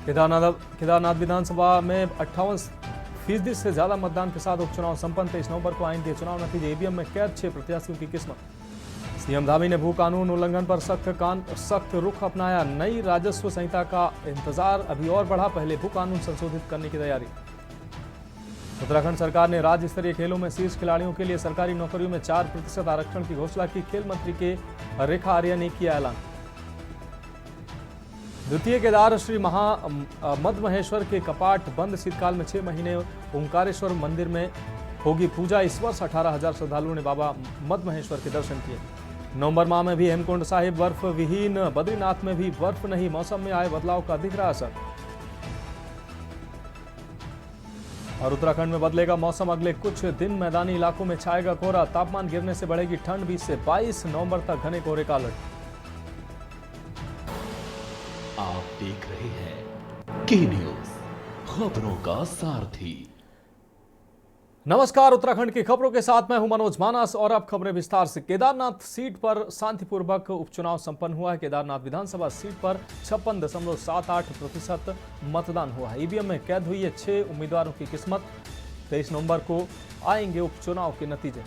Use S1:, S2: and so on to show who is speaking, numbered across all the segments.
S1: केदारनाथ विधानसभा में 58% से ज्यादा मतदान के साथ उपचुनाव संपन्न। 23 नवंबर को आएंगे चुनाव नतीजे। ईवीएम में कैद 6 प्रत्याशियों की किस्मत। सीएम धामी ने भू कानून उल्लंघन पर सख्त रुख अपनाया। नई राजस्व संहिता का इंतजार अभी और बढ़ा। पहले भू कानून संशोधित करने की तैयारी। उत्तराखंड सरकार ने राज्य स्तरीय खेलों में शीर्ष खिलाड़ियों के लिए सरकारी नौकरियों में 4% आरक्षण की घोषणा की। खेल मंत्री के रेखा आर्या ने किया ऐलान। द्वितीय केदार श्री मद महेश्वर के कपाट बंद। शीतकाल में 6 महीने ओंकारेश्वर मंदिर में होगी पूजा। इस वर्ष 18,000 श्रद्धालुओं ने बाबा मद महेश्वर के दर्शन किए। नवंबर माह में भी हेमकुंड साहिब बर्फ विहीन। बद्रीनाथ में भी बर्फ नहीं। मौसम में आए बदलाव का दिख रहा असर। और उत्तराखंड में बदलेगा मौसम। अगले कुछ दिन मैदानी इलाकों में छाएगा कोहरा। तापमान गिरने से बढ़ेगी ठंड। 20 से 22 नवंबर तक घने कोहरे का अलर्ट।
S2: आप देख रहे हैं के न्यूज, खबरों का सारथी।
S1: नमस्कार, उत्तराखंड की खबरों के साथ मैं हूं मनोज मानस और अब खबरें विस्तार से। केदारनाथ सीट पर शांतिपूर्वक उपचुनाव संपन्न हुआ है। केदारनाथ विधानसभा सीट पर 56.78% मतदान हुआ है। ईवीएम में कैद हुई है 6 उम्मीदवारों की किस्मत। 23 नवंबर को आएंगे उपचुनाव के नतीजे।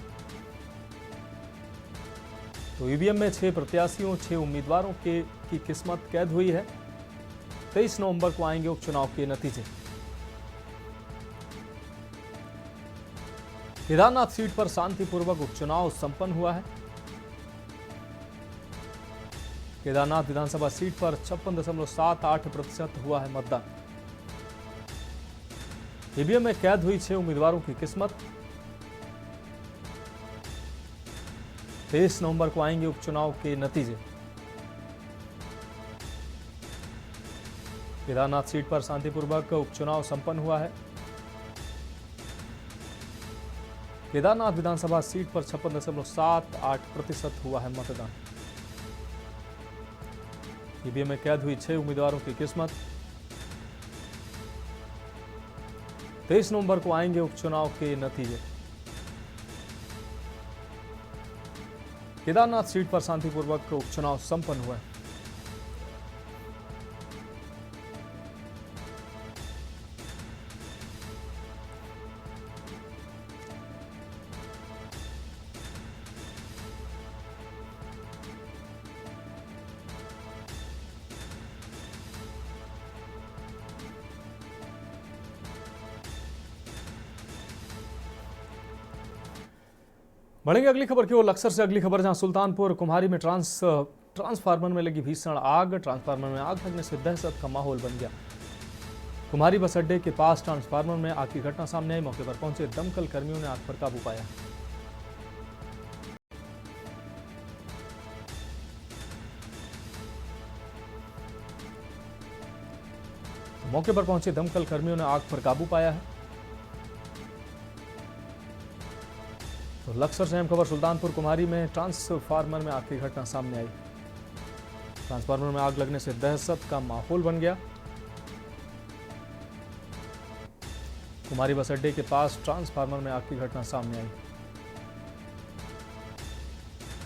S1: तो ईवीएम में 6 प्रत्याशियों 6 उम्मीदवारों की किस्मत कैद हुई है। 23 नवंबर को आएंगे उपचुनाव के नतीजे। केदारनाथ सीट पर शांतिपूर्वक उपचुनाव संपन्न हुआ है। केदारनाथ विधानसभा सीट पर 56.78% हुआ है मतदान। ईवीएम में कैद हुई 6 उम्मीदवारों की किस्मत। 23 नवंबर को आएंगे उपचुनाव के नतीजे। केदारनाथ सीट पर शांतिपूर्वक उपचुनाव संपन्न हुआ है। केदारनाथ विधानसभा सीट पर 56.78% हुआ है मतदान। ईवीएम में कैद हुई 6 उम्मीदवारों की किस्मत। 23 नवंबर को आएंगे उपचुनाव के नतीजे। केदारनाथ सीट पर शांतिपूर्वक उपचुनाव संपन्न हुआ है। बढ़ेंगे अगली खबर की ओर। लक्सर से अगली खबर, जहां सुल्तानपुर कुम्हारी में ट्रांसफार्मर में लगी भीषण आग। ट्रांसफार्मर में आग लगने से दहशत का माहौल बन गया। कुम्हारी बस अड्डे के पास ट्रांसफार्मर में आग की घटना सामने आई। मौके पर पहुंचे दमकल कर्मियों ने आग पर काबू पाया। मौके पर पहुंचे दमकल कर्मियों ने आग पर काबू पाया है। तो लक्सर से अहम खबर, सुल्तानपुर कुम्हारी में ट्रांसफार्मर में आग की घटना सामने आई। ट्रांसफार्मर में आग लगने से दहशत का माहौल बन गया। कुम्हारी बस अड्डे के पास ट्रांसफार्मर में आग की घटना सामने आई।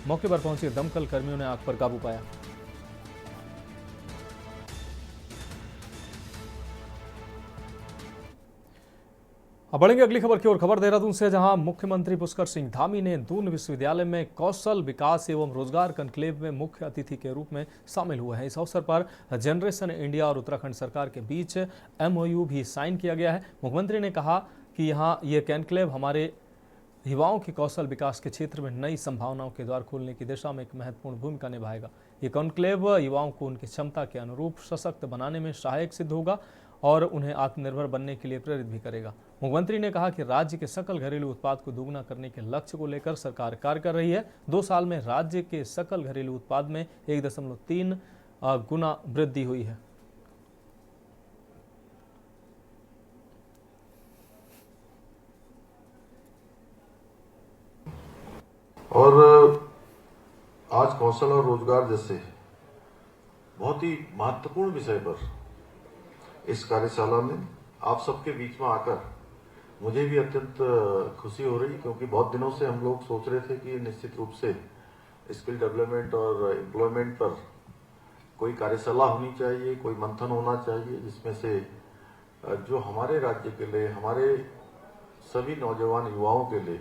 S1: मौके पर पहुंचे दमकल कर्मियों ने आग पर काबू पाया। अब बढ़ेंगे अगली खबर की ओर। खबर देहरादून से, जहां मुख्यमंत्री पुष्कर सिंह धामी ने दून विश्वविद्यालय में कौशल विकास एवं रोजगार कॉन्क्लेव में मुख्य अतिथि के रूप में शामिल हुए हैं। इस अवसर पर जनरेशन इंडिया और उत्तराखंड सरकार के बीच MOU भी साइन किया गया है। मुख्यमंत्री ने कहा कि यहाँ ये कॉन्क्लेव हमारे युवाओं के कौशल विकास के क्षेत्र में नई संभावनाओं के द्वार खोलने की दिशा में एक महत्वपूर्ण भूमिका निभाएगा। ये कॉन्क्लेव युवाओं को उनकी क्षमता के अनुरूप सशक्त बनाने में सहायक सिद्ध होगा और उन्हें आत्मनिर्भर बनने के लिए प्रेरित भी करेगा। मुख्यमंत्री ने कहा कि राज्य के सकल घरेलू उत्पाद को दोगुना करने के लक्ष्य को लेकर सरकार कार्य कर रही है। 2 साल में राज्य के सकल घरेलू उत्पाद में 1.3 गुना वृद्धि हुई है।
S3: और आज कौशल और रोजगार जैसे बहुत ही महत्वपूर्ण विषय पर इस कार्यशाला में आप सबके बीच में आकर मुझे भी अत्यंत खुशी हो रही, क्योंकि बहुत दिनों से हम लोग सोच रहे थे कि निश्चित रूप से स्किल डेवलपमेंट और एम्प्लॉयमेंट पर कोई कार्यशाला होनी चाहिए, कोई मंथन होना चाहिए, जिसमें से जो हमारे राज्य के लिए, हमारे सभी नौजवान युवाओं के लिए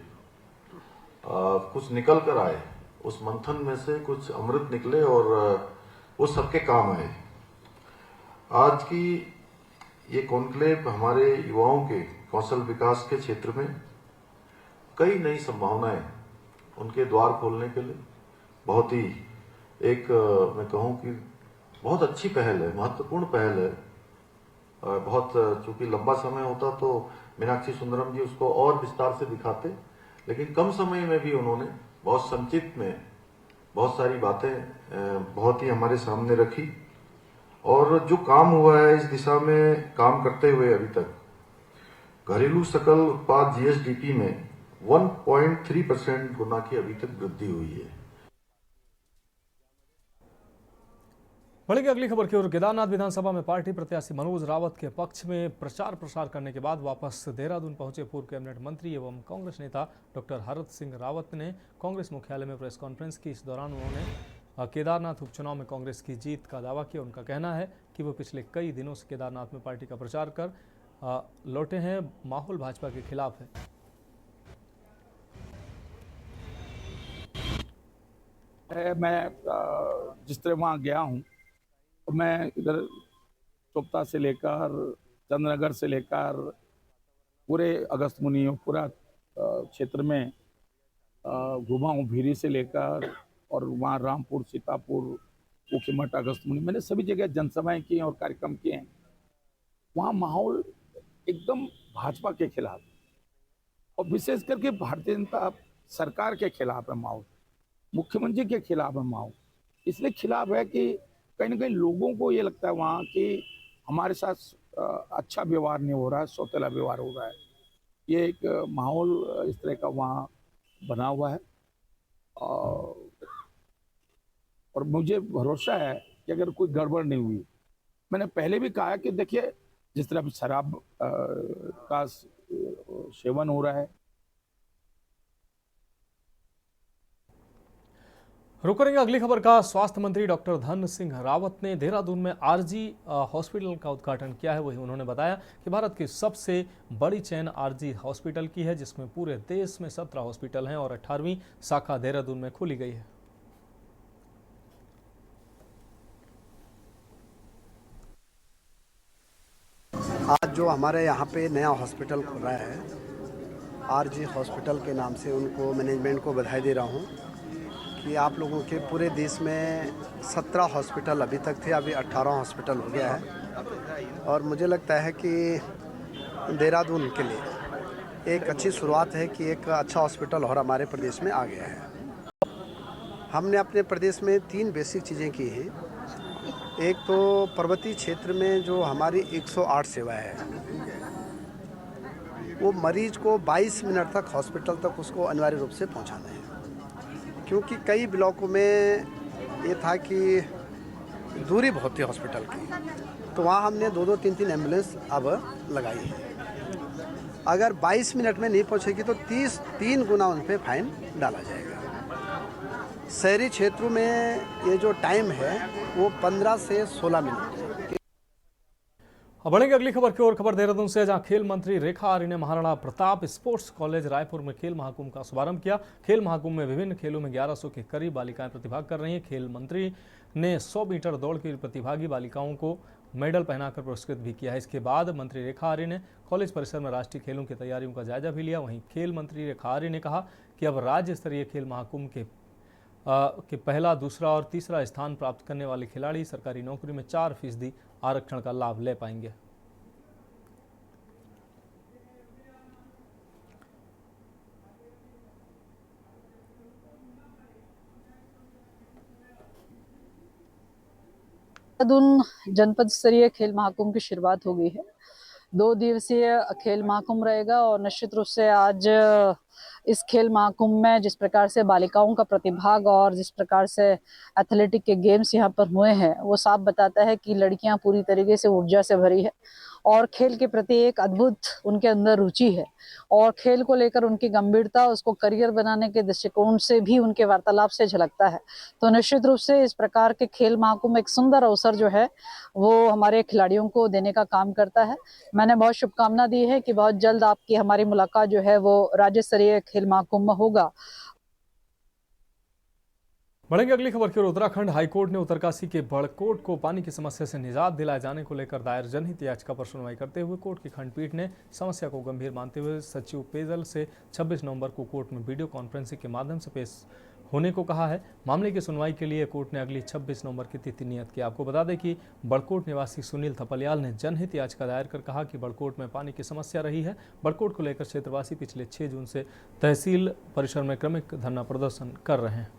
S3: कुछ निकल कर आए, उस मंथन में से कुछ अमृत निकले और वो सबके काम आए। आज की ये कॉन्क्लेव हमारे युवाओं के कौशल विकास के क्षेत्र में कई नई संभावनाएं उनके द्वार खोलने के लिए बहुत ही एक मैं कहूँ कि बहुत अच्छी पहल है, महत्वपूर्ण पहल है। बहुत चूंकि लंबा समय होता तो मीनाक्षी सुंदरम जी उसको और विस्तार से दिखाते, लेकिन कम समय में भी उन्होंने बहुत संक्षिप्त में बहुत सारी बातें बहुत ही हमारे सामने रखी। और जो काम हुआ है इस दिशा में काम करते हुए अभी तक घरेलू सकल उत्पाद जीएसडीपी में 1.3% गुना की अभी तक वृद्धि हुई है।
S1: बढ़ेगी अगली खबर की ओर। केदारनाथ विधानसभा में पार्टी प्रत्याशी मनोज रावत के पक्ष में प्रचार प्रसार करने के बाद वापस देहरादून पहुंचे पूर्व कैबिनेट मंत्री एवं कांग्रेस नेता डॉक्टर हरक सिंह रावत ने कांग्रेस मुख्यालय में प्रेस कॉन्फ्रेंस की। इस दौरान उन्होंने केदारनाथ उपचुनाव में कांग्रेस की जीत का दावा किया। उनका कहना है कि वो पिछले कई दिनों से केदारनाथ में पार्टी का प्रचार कर लौटे हैं, माहौल भाजपा के खिलाफ है।
S4: मैं जिस तरह वहाँ गया हूँ तो मैं इधर चोपता से लेकर चंद्रनगर से लेकर पूरे अगस्त मुनि पूरा क्षेत्र में घूमा हूँ, भीरी से लेकर और वहाँ रामपुर, सीतापुर, ऊखीमठ, अगस्त मुनि, मैंने सभी जगह जनसभाएं की और कार्यक्रम किए हैं। वहाँ माहौल एकदम भाजपा के खिलाफ और विशेष करके भारतीय जनता सरकार के खिलाफ है माहौल, मुख्यमंत्री के खिलाफ है माहौल। इसलिए खिलाफ है कि कहीं ना कहीं लोगों को ये लगता है वहाँ कि हमारे साथ अच्छा व्यवहार नहीं हो रहा है, सौतेला व्यवहार हो रहा है। ये एक माहौल इस तरह का वहाँ बना हुआ है और मुझे भरोसा है कि अगर कोई गड़बड़ नहीं हुई, मैंने पहले भी कहा कि देखिए जिस तरह शराब का सेवन हो रहा है।
S1: रुक करेंगे अगली खबर का। स्वास्थ्य मंत्री डॉक्टर धन सिंह रावत ने देहरादून में आरजी हॉस्पिटल का उद्घाटन किया है। वहीं उन्होंने बताया कि भारत की सबसे बड़ी चेन आरजी हॉस्पिटल की है, जिसमें पूरे देश में 17 हॉस्पिटल हैं और 18वीं शाखा देहरादून में खोली गई है।
S5: आज जो हमारे यहाँ पे नया हॉस्पिटल खुल रहा है, आरजी हॉस्पिटल के नाम से, उनको मैनेजमेंट को बधाई दे रहा हूँ कि आप लोगों के पूरे देश में 17 हॉस्पिटल अभी तक थे, अभी 18 हॉस्पिटल हो गया है। और मुझे लगता है कि देहरादून के लिए एक अच्छी शुरुआत है कि एक अच्छा हॉस्पिटल और हमारे प्रदेश में आ गया है। हमने अपने प्रदेश में 3 बेसिक चीज़ें की हैं। एक तो पर्वतीय क्षेत्र में जो हमारी 108 सेवा है, वो मरीज को 22 मिनट तक हॉस्पिटल तक उसको अनिवार्य रूप से पहुंचाना है, क्योंकि कई ब्लॉकों में ये था कि दूरी बहुत थी हॉस्पिटल की, तो वहाँ हमने 2-2, 3-3 एम्बुलेंस अब लगाई है। अगर 22 मिनट में नहीं पहुँचेगी तो 3 गुना उन पर फाइन डाला जाएगा। शहरी क्षेत्रों में ये जो टाइम है वो 15 से 16 मिनट।
S1: अब बढ़ेंगे अगली खबर की ओर। खबर देहरादून से, जहां खेल मंत्री रेखा आर्य ने महाराणा प्रताप स्पोर्ट्स कॉलेज रायपुर में खेल महाकुंभ का शुभारंभ किया। खेल महाकुंभ में विभिन्न खेलों में 1100 के करीब बालिकाएं प्रतिभाग कर रही हैं। खेल मंत्री ने 100 मीटर दौड़ की प्रतिभागी बालिकाओं को मेडल पहनाकर पुरस्कृत भी किया है। इसके बाद मंत्री रेखा आर्य ने कॉलेज परिसर में राष्ट्रीय खेलों की तैयारियों का जायजा भी लिया। वहीं खेल मंत्री रेखा आर्य ने कहा कि अब राज्य स्तरीय खेल महाकुंभ के पहला, दूसरा और तीसरा स्थान प्राप्त करने वाले खिलाड़ी सरकारी नौकरी में 4% आरक्षण का लाभ ले पाएंगे।
S6: देहरादून जनपद स्तरीय खेल महाकुंभ की शुरुआत हो गई है। 2 दिवसीय खेल महाकुंभ रहेगा और निश्चित रूप से आज इस खेल महाकुंभ में जिस प्रकार से बालिकाओं का प्रतिभाग और जिस प्रकार से एथलेटिक के गेम्स यहाँ पर हुए हैं, वो साफ बताता है कि लड़कियां पूरी तरीके से ऊर्जा से भरी है और खेल के प्रति एक अद्भुत उनके अंदर रुचि है और खेल को लेकर उनकी गंभीरता उसको करियर बनाने के दृष्टिकोण से भी उनके वार्तालाप से झलकता है। तो निश्चित रूप से इस प्रकार के खेल महाकुंभ एक सुंदर अवसर जो है वो हमारे खिलाड़ियों को देने का काम करता है। मैंने बहुत शुभकामना दी है कि बहुत जल्द आपकी हमारी मुलाकात जो है वो राज्य स्तरीय खेल महाकुंभ में होगा।
S1: बढ़ेंगे अगली खबर की ओर। उत्तराखंड हाईकोर्ट ने उत्तरकाशी के बड़कोट को पानी की समस्या से निजात दिलाए जाने को लेकर दायर जनहित याचिका पर सुनवाई करते हुए कोर्ट की खंडपीठ ने समस्या को गंभीर मानते हुए सचिव पेयजल से 26 नवंबर को कोर्ट में वीडियो कॉन्फ्रेंसिंग के माध्यम से पेश होने को कहा है। मामले की सुनवाई के लिए कोर्ट ने अगली 26 नवंबर की तिथि नियत की। आपको बता दें कि बड़कोट निवासी सुनील थपलियाल ने जनहित याचिका दायर कर कहा कि बड़कोट में पानी की समस्या रही है। बड़कोट को लेकर क्षेत्रवासी पिछले 6 जून से तहसील परिसर में क्रमिक धरना प्रदर्शन कर रहे हैं।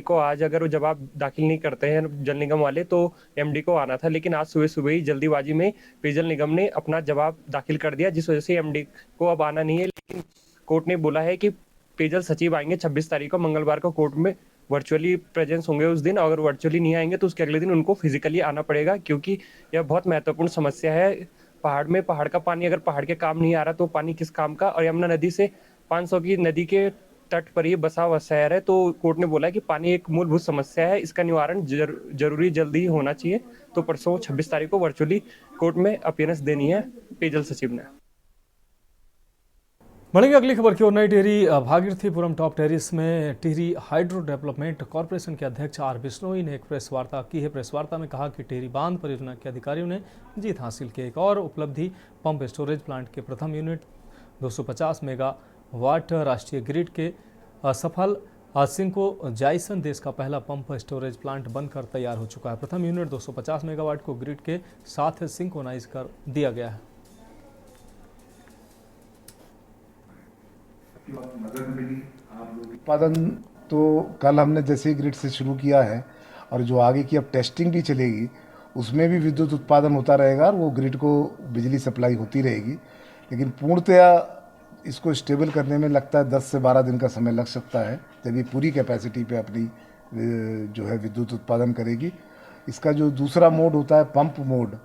S7: को आज अगर वो जवाब दाखिल नहीं करते हैं जल निगम वाले तो एमडी को आना था, लेकिन आज सुबह सुबह ही जल्दीबाजी में पेयजल निगम ने अपना जवाब दाखिल कर दिया, जिस वजह से एमडी को अब आना नहीं है। लेकिन कोर्ट ने बोला है कि पेयजल सचिव आएंगे 26 तारीख को मंगलवार को कोर्ट में वर्चुअली प्रेजेंस होंगे उस दिन। अगर वर्चुअली नहीं आएंगे तो उसके अगले दिन उनको फिजिकली आना पड़ेगा, क्योंकि यह बहुत महत्वपूर्ण समस्या है। पहाड़ का पानी अगर पहाड़ के काम नहीं आ रहा तो पानी किस काम का। और यमुना नदी से 500 की नदी के तट पर ही बसा हुआ शहर है, तो कोर्ट ने बोला कि पानी एक मूलभूत समस्या है, इसका निवारण जरूरी जल्दी ही होना चाहिए। तो परसों 26 तारीख को वर्चुअली कोर्ट में अपीयरेंस देनी है पेयजल सचिव ने।
S1: बढ़ेंगे अगली खबर की ओर। नई टिहरी भागीरथीपुरम टॉप टेरिस में टिहरी हाइड्रो डेवलपमेंट कॉर्पोरेशन के अध्यक्ष आर बिश्नोई ने एक प्रेस वार्ता की है। प्रेस वार्ता में कहा कि टिहरी बांध परियोजना के अधिकारियों ने जीत हासिल की। एक और उपलब्धि पंप स्टोरेज प्लांट के प्रथम यूनिट 250 मेगावाट राष्ट्रीय ग्रिड के असफल सिंको जाइसन देश का पहला पंप स्टोरेज प्लांट बनकर तैयार हो चुका है। प्रथम यूनिट 250 मेगावाट को ग्रिड के साथ सिंक्रोनाइज कर दिया गया है।
S8: उत्पादन तो कल हमने जैसे ही ग्रिड से शुरू किया है और जो आगे की अब टेस्टिंग भी चलेगी उसमें भी विद्युत उत्पादन होता रहेगा और वो ग्रिड को बिजली सप्लाई होती रहेगी। लेकिन पूर्णतया इसको स्टेबल करने में लगता है 10 से 12 दिन का समय लग सकता है, जब ये पूरी कैपेसिटी पे अपनी जो है विद्युत उत्पादन करेगी। इसका जो दूसरा मोड होता है पंप मोड,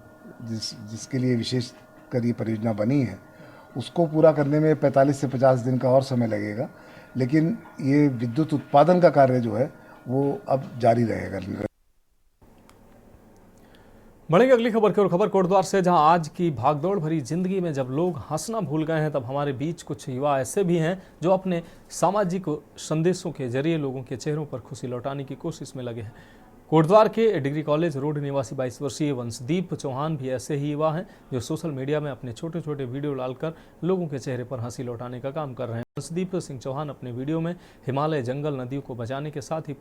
S8: जिसके लिए विशेष कर ये परियोजना बनी है, उसको पूरा करने में 45 से 50 दिन का और समय लगेगा। लेकिन ये विद्युत उत्पादन का कार्य जो है वो अब जारी रहेगा।
S1: बढ़ेंगे अगली खबर की ओर। खबर कोटद्वार से, जहां आज की भागदौड़ भरी जिंदगी में जब लोग हंसना भूल गए हैं, तब हमारे बीच कुछ युवा ऐसे भी हैं जो अपने सामाजिक संदेशों के जरिए लोगों के चेहरों पर खुशी लौटाने की कोशिश में लगे हैं। कोटद्वार के डिग्री कॉलेज रोड निवासी 22 वर्षीय वंशदीप चौहान भी ऐसे ही युवा हैं जो सोशल मीडिया में अपने छोटे छोटे वीडियो डालकर लोगों के चेहरे पर हंसी लौटाने का काम कर रहे हैं। वंशदीप सिंह चौहान अपने वीडियो में हिमालय, जंगल, नदियों को बचाने के साथ ही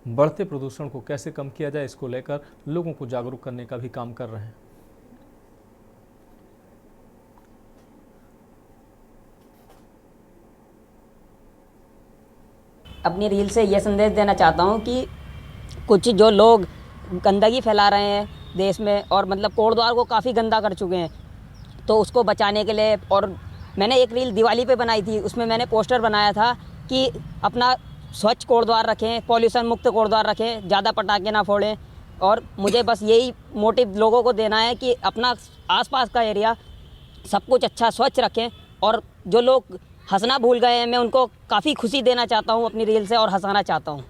S1: बढ़ते प्रदूषण को कैसे कम किया जाए इसको लेकर लोगों को जागरूक करने का भी काम कर रहे हैं।
S9: अपनी रील से ये संदेश देना चाहता हूँ कि कुछ जो लोग गंदगी फैला रहे हैं देश में और मतलब कोटद्वार को काफ़ी गंदा कर चुके हैं, तो उसको बचाने के लिए। और मैंने एक रील दिवाली पे बनाई थी, उसमें मैंने पोस्टर बनाया था कि अपना स्वच्छ कोटद्वार रखें, पॉल्यूशन मुक्त कोटद्वार रखें, ज़्यादा पटाखे ना फोड़ें। और मुझे बस यही मोटिव लोगों को देना है कि अपना आसपास का एरिया सब कुछ अच्छा स्वच्छ रखें। और जो लोग हंसना भूल गए हैं, मैं उनको काफ़ी खुशी देना चाहता हूँ अपनी रील से और हंसाना चाहता हूँ।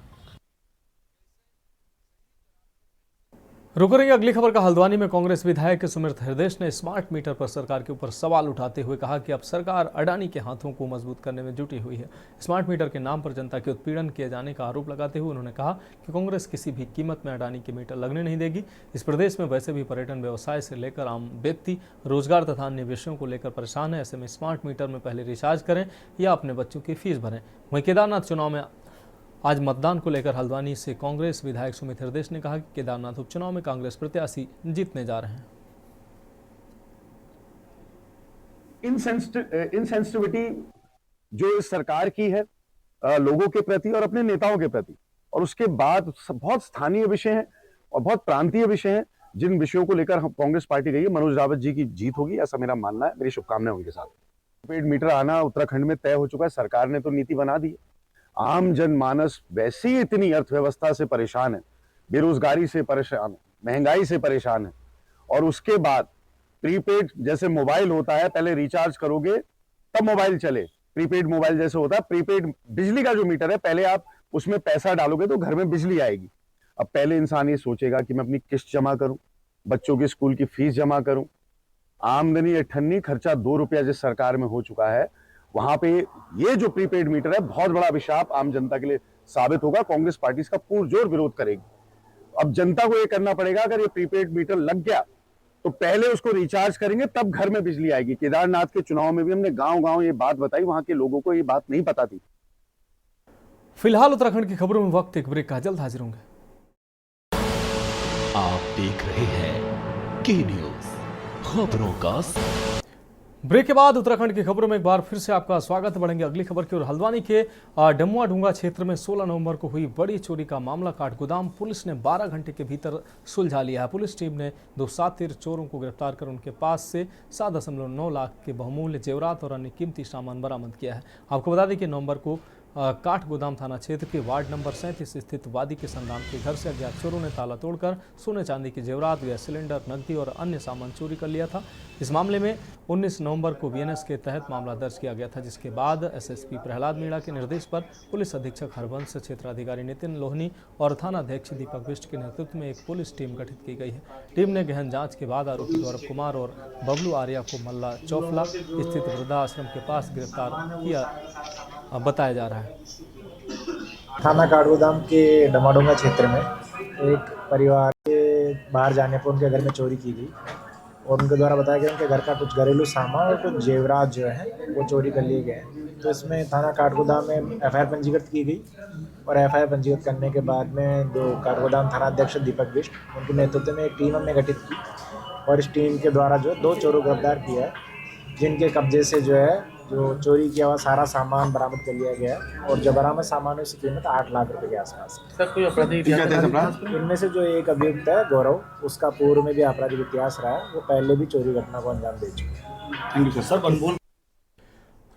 S1: रुक रही अगली खबर का। हल्द्वानी में कांग्रेस विधायक सुमित हृदय ने स्मार्ट मीटर पर सरकार के ऊपर सवाल उठाते हुए कहा कि अब सरकार अडानी के हाथों को मजबूत करने में जुटी हुई है। स्मार्ट मीटर के नाम पर जनता के उत्पीड़न किए जाने का आरोप लगाते हुए उन्होंने कहा कि कांग्रेस किसी भी कीमत में अडानी के मीटर लगने नहीं देगी। इस प्रदेश में वैसे भी पर्यटन व्यवसाय से लेकर आम व्यक्ति रोजगार तथा अन्य विषयों को लेकर परेशान है। ऐसे में स्मार्ट मीटर में पहले रिचार्ज करें या अपने बच्चों की फीस भरें। वहीं केदारनाथ चुनाव में आज मतदान को लेकर हल्द्वानी से कांग्रेस विधायक सुमित हृदय ने कहा कि केदारनाथ उपचुनाव में कांग्रेस प्रत्याशी जीतने जा रहे हैं।
S10: इनसेंसिटिविटी जो इस सरकार की है लोगों के प्रति और अपने नेताओं के प्रति, और उसके बाद बहुत स्थानीय विषय हैं और बहुत प्रांतीय विषय हैं जिन विषयों को लेकर कांग्रेस पार्टी गई है। मनोज रावत जी की जीत होगी, ऐसा मेरा मानना है। मेरी शुभकामनाएं उनके साथ। प्रीपेड मीटर आना उत्तराखंड में तय हो चुका है, सरकार ने तो नीति बना दी है। आम जनमानस वैसे ही इतनी अर्थव्यवस्था से परेशान है, बेरोजगारी से परेशान है, महंगाई से परेशान है, और उसके बाद प्रीपेड जैसे मोबाइल होता है, पहले रिचार्ज करोगे तब मोबाइल चले, प्रीपेड मोबाइल जैसे होता है, प्रीपेड बिजली का जो मीटर है, पहले आप उसमें पैसा डालोगे तो घर में बिजली आएगी। अब पहले इंसान ये सोचेगा कि मैं अपनी किस्त जमा करूं, बच्चों के स्कूल की फीस जमा करूं, आमदनी अठन्नी, खर्चा 2 रुपया जिस सरकार में हो चुका है, वहां पे ये जो प्रीपेड मीटर है बहुत बड़ा अभिशाप आम जनता के लिए साबित होगा। कांग्रेस पार्टी इसका पुरजोर विरोध करेगी। अब जनता को ये करना पड़ेगा, अगर ये प्रीपेड मीटर लग गया तो पहले उसको रिचार्ज करेंगे तब घर में बिजली आएगी। केदारनाथ के चुनाव में भी हमने गांव-गांव ये बात बताई, वहां के लोगों को ये बात नहीं पता थी।
S1: फिलहाल उत्तराखंड की खबरों में वक्त एक ब्रेक का, जल्द हाजिर होंगे।
S2: आप देख रहे हैं के न्यूज, खबरों का।
S1: ब्रेक के बाद उत्तराखंड की खबरों में एक बार फिर से आपका स्वागत। बढ़ेंगे अगली खबर की ओर। हल्द्वानी के डमुआ डूंगा क्षेत्र में 16 नवंबर को हुई बड़ी चोरी का मामला काठगोदाम पुलिस ने 12 घंटे के भीतर सुलझा लिया है। पुलिस टीम ने 2 शातिर चोरों को गिरफ्तार कर उनके पास से 7.9 लाख के बहुमूल्य जेवरात और अन्य कीमती सामान बरामद किया है। आपको बता दें कि नवंबर को काठगोदाम थाना क्षेत्र के वार्ड नंबर 37 स्थित वादी के संदान के घर से अज्ञात चोरों ने ताला तोड़कर सोने चांदी के जेवरात, गैस सिलेंडर, नकदी और अन्य सामान चोरी कर लिया था। इस मामले में 19 नवंबर को बीएनएस के तहत मामला दर्ज किया गया था, जिसके बाद एसएसपी प्रहलाद मीणा के निर्देश पर पुलिस अधीक्षक हरबंश, क्षेत्राधिकारी नितिन लोहनी और थानाध्यक्ष दीपक बिष्ट के नेतृत्व में एक पुलिस टीम गठित की गई है। टीम ने गहन जांच के बाद आरोपी गौरव कुमार और बबलू आर्या को मल्ला चौफला स्थित वृद्धाश्रम के पास गिरफ्तार किया बताया जा रहा है।
S11: थाना काठगोदाम के डमाडोंगा क्षेत्र में एक परिवार के बाहर जाने पर उनके घर में चोरी की गई और उनके द्वारा बताया गया उनके घर का कुछ घरेलू सामान और कुछ जेवरात जो है वो चोरी कर लिए गए। तो इसमें थाना काठगोदाम में एफआईआर पंजीकृत की गई और एफआईआर पंजीकृत करने के बाद में 2 काठगोदाम थानाध्यक्ष दीपक बिष्ट, उनके नेतृत्व में एक टीम हमने गठित की और इस टीम के द्वारा जो 2 चोरों को गिरफ्तार किया है, जिनके कब्जे से जो चोरी किया हुआ सारा सामान बरामद कर लिया गया है और जो बरामद सामान है उसकी कीमत 8 लाख रुपए के आसपास है। इनमें से जो एक अभियुक्त है गौरव, उसका पूर्व में भी आपराधिक इतिहास रहा है, वो पहले भी चोरी घटना को अंजाम दे चुके हैं।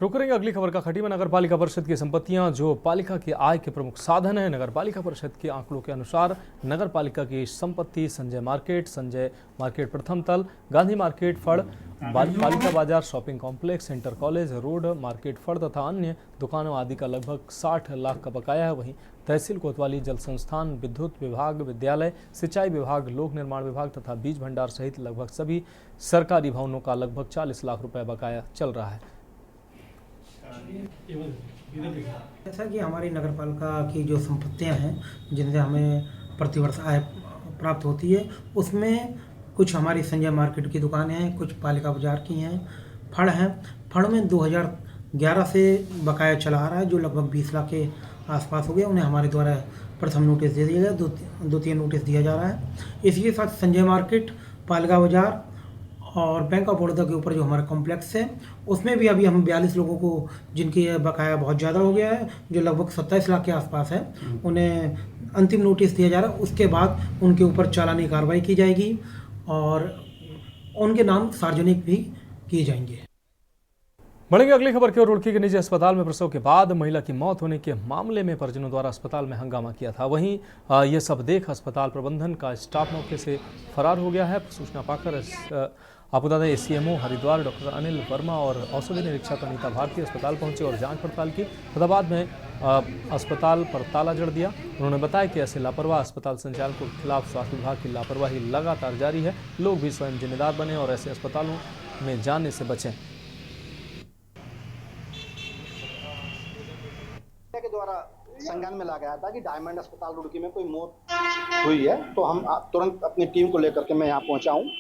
S1: रुक करेंगे अगली खबर का। खटीमा नगर पालिका परिषद की संपत्तियां जो पालिका की आय के प्रमुख साधन है। नगर पालिका परिषद के आंकड़ों के अनुसार नगर पालिका की संपत्ति संजय मार्केट प्रथम तल, गांधी मार्केट फड़, पालिका बाजार, shopping complex, inter college road, market फड़ तथा अन्य दुकानों आदि का लगभग 60 लाख का बकाया है। वहीं तहसील कोतवाली, जल संस्थान, विद्युत विभाग, विद्यालय, सिंचाई विभाग, लोक निर्माण विभाग तथा बीज भंडार सहित लगभग सभी सरकारी भवनों का लगभग 40 लाख रुपए बकाया चल रहा है।
S12: जैसा कि हमारी नगर पालिका की जो संपत्तियां हैं जिनसे हमें प्रतिवर्ष आय प्राप्त होती है, उसमें कुछ हमारी संजय मार्केट की दुकानें हैं, कुछ पालिका बाजार की हैं, फड़ हैं। फड़ में 2011 से बकाया चला आ रहा है जो लगभग 20 लाख के आसपास हो गया। उन्हें हमारे द्वारा प्रथम नोटिस दे दिया गया, 2-3 नोटिस दिया जा रहा है। इसी के साथ संजय मार्केट, पालिका बाजार और बैंक ऑफ बड़ौदा के ऊपर जो हमारा कॉम्प्लेक्स है उसमें भी अभी हम 42 लोगों को जिनकी बकाया बहुत ज़्यादा हो गया है, जो लगभग 27 लाख के आसपास है, उन्हें अंतिम नोटिस दिया जा रहा है। उसके बाद उनके ऊपर चालानी कार्रवाई की जाएगी और उनके नाम सार्वजनिक भी किए जाएंगे।
S1: बढ़ेंगे अगली खबर की ओर। रुड़की के निजी अस्पताल में प्रसव के बाद महिला की मौत होने के मामले में परिजनों द्वारा अस्पताल में हंगामा किया था। वहीं ये सब देख अस्पताल प्रबंधन का स्टाफ मौके से फरार हो गया है। सूचना पाकर आपको बता दें एसीएमओ हरिद्वार डॉक्टर अनिल वर्मा और औषधि निरीक्षक अनीता भारती अस्पताल पहुंचे और जांच पड़ताल की तथा बाद में अस्पताल पर ताला जड़ दिया। उन्होंने बताया कि ऐसे लापरवाह अस्पताल संचालकों के खिलाफ स्वास्थ्य विभाग की लापरवाही लगातार जारी है। लोग भी स्वयं जिम्मेदार बने और ऐसे अस्पतालों में जाने से बचें।
S5: के द्वारा संज्ञान में ला गया था कि डायमंड अस्पताल रुड़की में कोई मौत हुई है, तो हम तुरंत अपनी टीम को लेकर के मैं यहाँ पहुँचा हूँ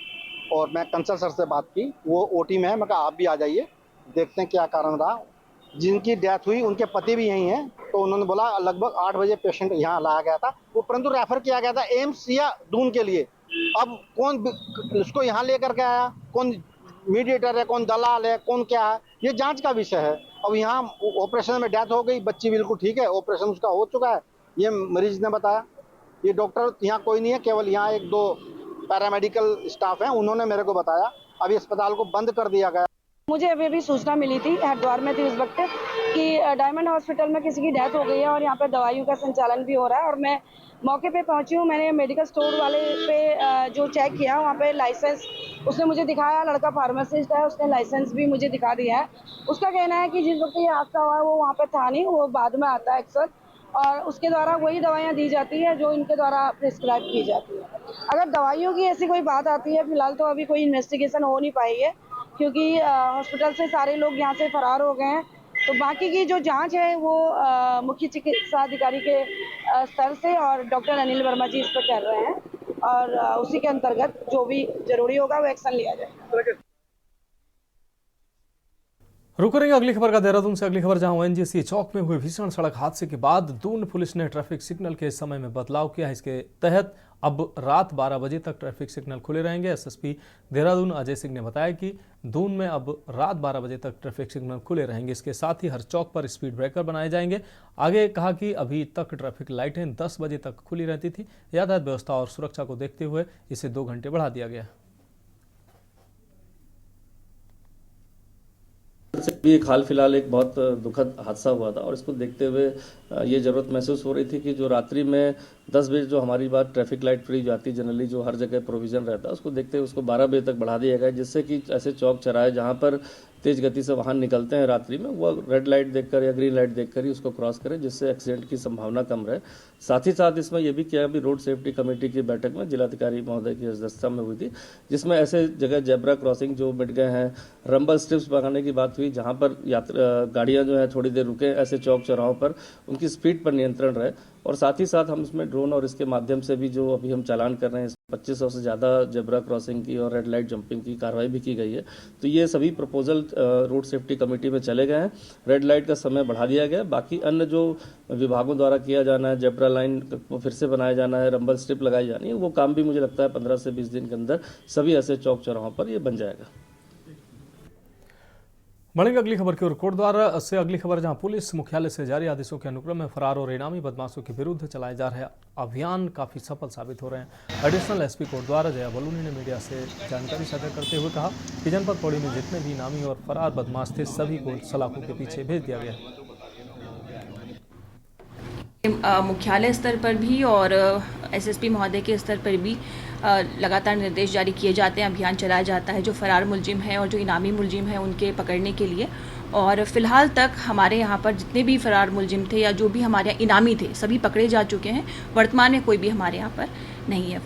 S5: और मैं कंसल्ट सर से बात की। वो ओटी में है, मैं कहा आप भी आ जाइए, देखते हैं क्या कारण रहा। जिनकी डेथ हुई उनके पति भी यहीं हैं, तो उन्होंने बोला लगभग 8 बजे पेशेंट यहाँ लाया गया था, वो परंतु रेफर किया गया था एम्स या दून के लिए। अब कौन उसको यहाँ लेकर के आया, कौन
S13: मीडिएटर है, कौन दलाल है, कौन क्या है, ये जांच का विषय है। अब यहाँ ऑपरेशन में डेथ हो गई, बच्ची बिल्कुल ठीक है, ऑपरेशन उसका हो चुका है, ये मरीज ने बताया। ये डॉक्टर यहाँ कोई नहीं है, केवल यहाँ 1-2 पैरामेडिकल स्टाफ हैं, उन्होंने मेरे को बताया। अभी अस्पताल को बंद कर दिया गया।
S14: मुझे अभी भी सूचना मिली थी, हरिद्वार में थी उस वक्त, कि डायमंड हॉस्पिटल में किसी की डेथ हो गई है और यहाँ पे दवाइयों का संचालन भी हो रहा है। और मैं मौके पे पहुंची हूँ। मैंने मेडिकल स्टोर वाले पे जो चेक किया, वहाँ पे लाइसेंस उसने मुझे दिखाया, लड़का फार्मासिस्ट है, उसने लाइसेंस भी मुझे दिखा दिया है। उसका कहना है कि जिस वक्त ये हादसा हुआ है वो वहाँ पे था नहीं, वो बाद में आता है अक्सर, और उसके द्वारा वही दवाइयाँ दी जाती है जो इनके द्वारा प्रिस्क्राइब की जाती है। अगर दवाइयों की ऐसी कोई बात आती है, फिलहाल तो अभी कोई इन्वेस्टिगेशन हो नहीं पाई है, क्योंकि हॉस्पिटल से सारे लोग यहाँ से फरार हो गए हैं। तो बाकी की जो जांच है वो मुख्य चिकित्सा अधिकारी के स्तर से और डॉक्टर अनिल वर्मा जी इस पर कर रहे हैं, और उसी के अंतर्गत जो भी जरूरी होगा वो एक्शन लिया जाएगा।
S1: रुक रही अगली खबर का देहरादून से। अगली खबर जहां ओएनजीसी चौक में हुए भीषण सड़क हादसे के बाद दून पुलिस ने ट्रैफिक सिग्नल के समय में बदलाव किया है। इसके तहत अब रात 12 बजे तक ट्रैफिक सिग्नल खुले रहेंगे। एसएसपी देहरादून अजय सिंह ने बताया कि दून में अब रात 12 बजे तक ट्रैफिक सिग्नल खुले रहेंगे। इसके साथ ही हर चौक पर स्पीड ब्रेकर बनाए जाएंगे। आगे कहा कि अभी तक ट्रैफिक लाइटें 10 बजे तक खुली रहती थी। यातायात व्यवस्था और सुरक्षा को देखते हुए इसे 2 घंटे बढ़ा दिया गया।
S15: भी एक हाल फिलहाल एक बहुत दुखद हादसा हुआ था, और इसको देखते हुए ये ज़रूरत महसूस हो रही थी कि जो रात्रि में 10 बजे जो हमारी बात ट्रैफिक लाइट फ्री जाती जनरली जो हर जगह प्रोविज़न रहता है, उसको देखते हुए उसको 12 बजे तक बढ़ा दिया गया, जिससे कि ऐसे चौक चौराहे जहाँ पर तेज़ गति से वाहन निकलते हैं रात्रि में, वो रेड लाइट देखकर या ग्रीन लाइट देखकर ही उसको क्रॉस करें, जिससे एक्सीडेंट की संभावना कम रहे। साथ ही साथ इसमें यह भी किया कि रोड सेफ्टी कमेटी की बैठक में जिलाधिकारी महोदय की अध्यक्षता में हुई थी, जिसमें ऐसे जगह जेब्रा क्रॉसिंग जो मिट गए हैं, रंबल स्ट्रिप्स लगाने की बात हुई, जहाँ पर गाड़ियाँ जो है थोड़ी देर रुके, ऐसे चौक चौराहों पर उनकी स्पीड पर नियंत्रण रहे। और साथ ही साथ हम इसमें ड्रोन और इसके माध्यम से भी जो अभी हम चालान कर रहे हैं, 2500 से ज़्यादा जेब्रा क्रॉसिंग की और रेड लाइट जंपिंग की कार्रवाई भी की गई है। तो ये सभी प्रपोजल रोड सेफ्टी कमेटी में चले गए हैं। रेड लाइट का समय बढ़ा दिया गया। बाकी अन्य जो विभागों द्वारा किया जाना है, जेब्रा लाइन को फिर से बनाया जाना है, रंबल स्ट्रिप लगाई जानी है, वो काम भी मुझे लगता है 15 से 20 दिन के अंदर सभी ऐसे चौक चौराहों पर ये बन जाएगा।
S1: बढ़ेंगे अगली खबर की ओर। कोटद्वार से अगली खबर, जहां पुलिस मुख्यालय से जारी आदेशों के अनुक्रम में फरार और इनामी बदमाशों के विरुद्ध चलाए जा रहे अभियान काफी सफल साबित हो रहे हैं। एडिशनल एसपी कोटद्वार जया बलूनी ने मीडिया से जानकारी साझा करते हुए कहा कि जनपद पौड़ी में जितने भी इनामी और फरार बदमाश थे, सभी को सलाखों के पीछे भेज दिया गया।
S16: मुख्यालय स्तर पर भी और एसएसपी महोदय के स्तर पर भी लगातार निर्देश जारी किए जाते हैं, अभियान चलाया जाता है जो फरार मुलजिम हैं और जो इनामी मुलजिम हैं उनके पकड़ने के लिए। और फिलहाल तक हमारे यहाँ पर जितने भी फरार मुलजिम थे या जो भी हमारे इनामी थे, सभी पकड़े जा चुके हैं। वर्तमान में कोई भी हमारे यहाँ पर नहीं है।